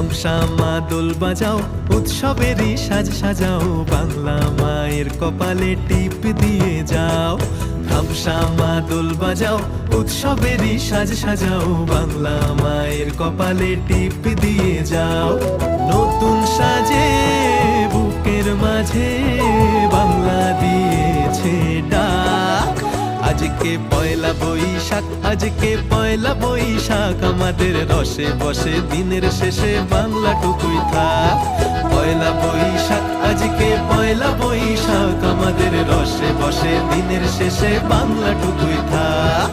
ধামসা মা দোল বাজাও, উৎসবেরই সাজ সাজাও, বাংলা মায়ের কপালে টিপ দিয়ে যাও। ধামসা মা দোল বাজাও, উৎসবেরই সাজ সাজাও, বাংলা মায়ের কপালে টিপ দিয়ে যাও। নতুন সাজে বুকের মাঝে বাংলা দিয়েছে ডাক। আজকে পয়লা বৈশাখ, আজকে পয়লা বৈশাখ, আমাদের রসে বসে দিনের শেষে বাংলাটুকুই থাক। পয়লা বৈশাখ, আজকে পয়লা বৈশাখ, আমাদের রসে বসে দিনের শেষে বাংলাটুকুই থাক।